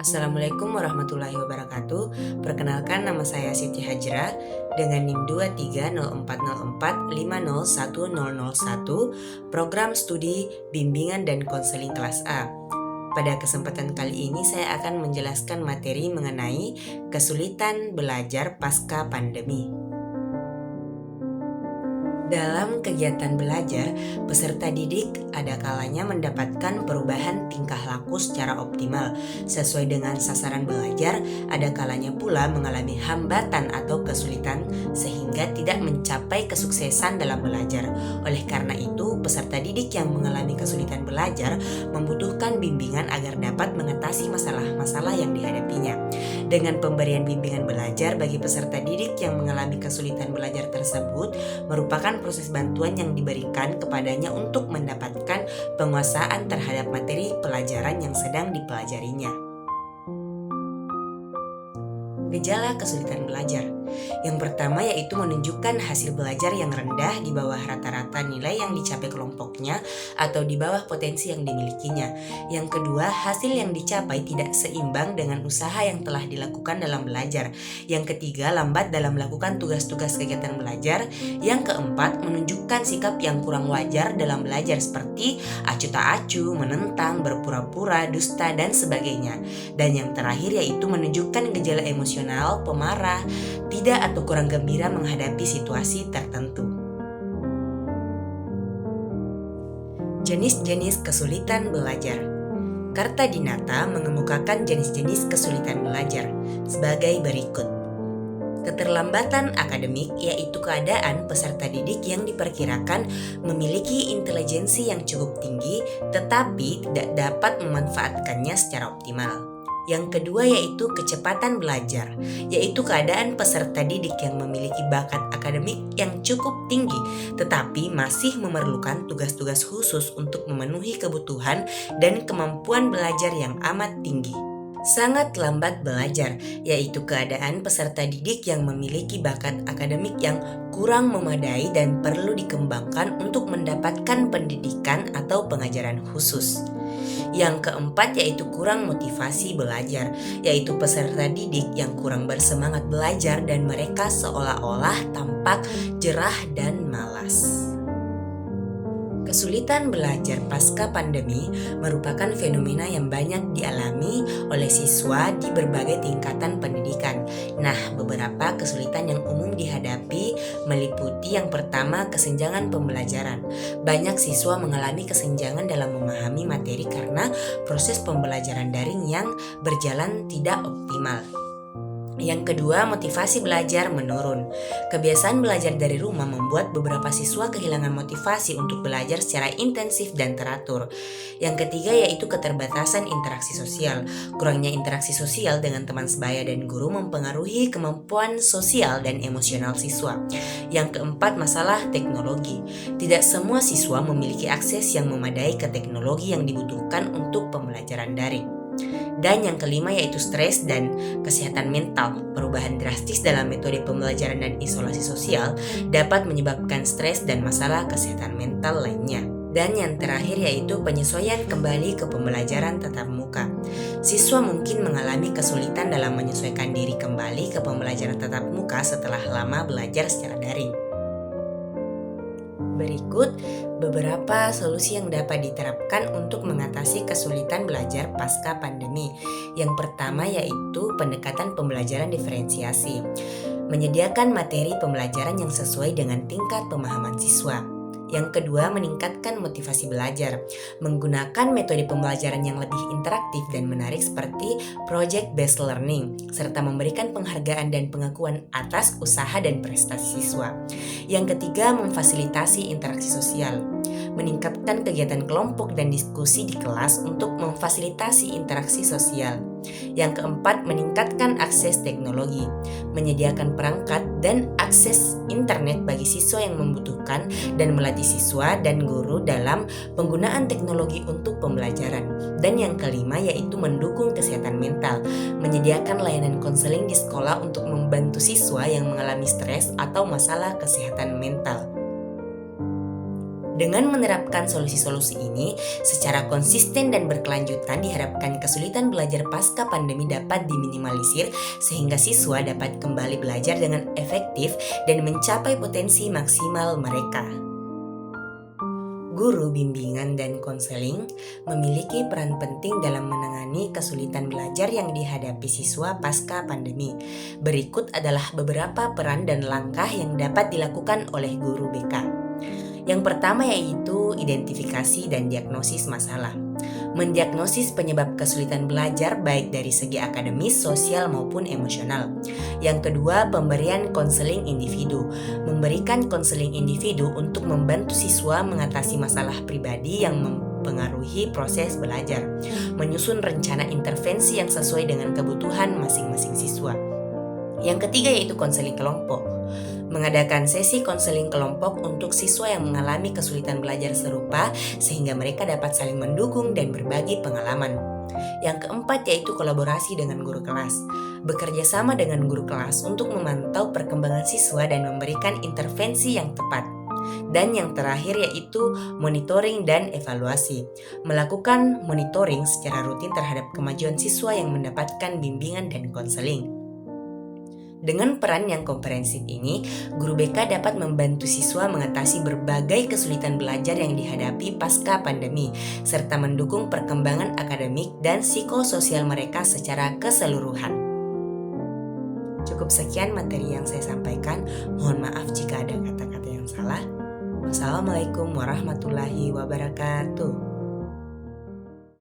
Assalamualaikum warahmatullahi wabarakatuh. Perkenalkan, nama saya Siti Hajra dengan NIM 230404501001, program studi bimbingan dan konseling kelas A. Pada kesempatan kali ini saya akan menjelaskan materi mengenai kesulitan belajar pasca pandemi. Dalam kegiatan belajar, peserta didik ada kalanya mendapatkan perubahan tingkah laku secara optimal sesuai dengan sasaran belajar, ada kalanya pula mengalami hambatan atau kesulitan sehingga tidak mencapai kesuksesan dalam belajar. Oleh karena itu, peserta didik yang mengalami kesulitan belajar membutuhkan bimbingan agar dapat mengatasi masalah-masalah yang dihadapinya. Dengan pemberian bimbingan belajar bagi peserta didik yang mengalami kesulitan belajar tersebut merupakan proses bantuan yang diberikan kepadanya untuk mendapatkan penguasaan terhadap materi pelajaran yang sedang dipelajarinya. Gejala kesulitan belajar. Yang pertama yaitu menunjukkan hasil belajar yang rendah di bawah rata-rata nilai yang dicapai kelompoknya atau di bawah potensi yang dimilikinya. Yang kedua, hasil yang dicapai tidak seimbang dengan usaha yang telah dilakukan dalam belajar. Yang ketiga, lambat dalam melakukan tugas-tugas kegiatan belajar. Yang keempat, menunjukkan sikap yang kurang wajar dalam belajar seperti acuh tak acuh, menentang, berpura-pura, dusta, dan sebagainya. Dan yang terakhir yaitu menunjukkan gejala emosional, pemarah, tidak atau kurang gembira menghadapi situasi tertentu. Jenis-jenis kesulitan belajar. Kartadinata mengemukakan jenis-jenis kesulitan belajar sebagai berikut. Keterlambatan akademik yaitu keadaan peserta didik yang diperkirakan memiliki intelijensi yang cukup tinggi tetapi tidak dapat memanfaatkannya secara optimal. Yang kedua yaitu kecepatan belajar, yaitu keadaan peserta didik yang memiliki bakat akademik yang cukup tinggi tetapi masih memerlukan tugas-tugas khusus untuk memenuhi kebutuhan dan kemampuan belajar yang amat tinggi. Sangat lambat belajar, yaitu keadaan peserta didik yang memiliki bakat akademik yang kurang memadai dan perlu dikembangkan untuk mendapatkan pendidikan atau pengajaran khusus. Yang keempat yaitu kurang motivasi belajar, yaitu peserta didik yang kurang bersemangat belajar dan mereka seolah-olah tampak jerah dan malas. Kesulitan belajar pasca pandemi merupakan fenomena yang banyak dialami oleh siswa di berbagai tingkatan pendidikan. Nah, beberapa kesulitan yang umum dihadapi meliputi yang pertama, kesenjangan pembelajaran. Banyak siswa mengalami kesenjangan dalam memahami materi karena proses pembelajaran daring yang berjalan tidak optimal. Yang kedua, motivasi belajar menurun. Kebiasaan belajar dari rumah membuat beberapa siswa kehilangan motivasi untuk belajar secara intensif dan teratur. Yang ketiga yaitu keterbatasan interaksi sosial. Kurangnya interaksi sosial dengan teman sebaya dan guru mempengaruhi kemampuan sosial dan emosional siswa. Yang keempat, masalah teknologi. Tidak semua siswa memiliki akses yang memadai ke teknologi yang dibutuhkan untuk pembelajaran daring. Dan yang kelima yaitu stres dan kesehatan mental. Perubahan drastis dalam metode pembelajaran dan isolasi sosial dapat menyebabkan stres dan masalah kesehatan mental lainnya. Dan yang terakhir yaitu penyesuaian kembali ke pembelajaran tatap muka. Siswa mungkin mengalami kesulitan dalam menyesuaikan diri kembali ke pembelajaran tatap muka setelah lama belajar secara daring. Berikut beberapa solusi yang dapat diterapkan untuk mengatasi kesulitan belajar pasca pandemi. Yang pertama yaitu pendekatan pembelajaran diferensiasi. Menyediakan materi pembelajaran yang sesuai dengan tingkat pemahaman siswa. Yang kedua, meningkatkan motivasi belajar. Menggunakan metode pembelajaran yang lebih interaktif dan menarik seperti project based learning, serta memberikan penghargaan dan pengakuan atas usaha dan prestasi siswa. Yang ketiga, memfasilitasi interaksi sosial. Meningkatkan kegiatan kelompok dan diskusi di kelas untuk memfasilitasi interaksi sosial. Yang keempat, meningkatkan akses teknologi. Menyediakan perangkat dan akses internet bagi siswa yang membutuhkan dan melatih siswa dan guru dalam penggunaan teknologi untuk pembelajaran. Dan yang kelima yaitu mendukung kesehatan mental. Menyediakan layanan konseling di sekolah untuk membantu siswa yang mengalami stres atau masalah kesehatan mental. Dengan menerapkan solusi-solusi ini secara konsisten dan berkelanjutan, diharapkan kesulitan belajar pasca pandemi dapat diminimalisir sehingga siswa dapat kembali belajar dengan efektif dan mencapai potensi maksimal mereka. Guru bimbingan dan konseling memiliki peran penting dalam menangani kesulitan belajar yang dihadapi siswa pasca pandemi. Berikut adalah beberapa peran dan langkah yang dapat dilakukan oleh guru BK. Yang pertama yaitu identifikasi dan diagnosis masalah. Mendiagnosis penyebab kesulitan belajar baik dari segi akademis, sosial maupun emosional. Yang kedua, pemberian konseling individu. Memberikan konseling individu untuk membantu siswa mengatasi masalah pribadi yang mempengaruhi proses belajar. Menyusun rencana intervensi yang sesuai dengan kebutuhan masing-masing siswa. Yang ketiga yaitu konseling kelompok. Mengadakan sesi konseling kelompok untuk siswa yang mengalami kesulitan belajar serupa sehingga mereka dapat saling mendukung dan berbagi pengalaman. Yang keempat yaitu kolaborasi dengan guru kelas. Bekerja sama dengan guru kelas untuk memantau perkembangan siswa dan memberikan intervensi yang tepat. Dan yang terakhir yaitu monitoring dan evaluasi. Melakukan monitoring secara rutin terhadap kemajuan siswa yang mendapatkan bimbingan dan konseling. Dengan peran yang komprehensif ini, guru BK dapat membantu siswa mengatasi berbagai kesulitan belajar yang dihadapi pasca pandemi, serta mendukung perkembangan akademik dan psikososial mereka secara keseluruhan. Cukup sekian materi yang saya sampaikan. Mohon maaf jika ada kata-kata yang salah. Wassalamualaikum warahmatullahi wabarakatuh.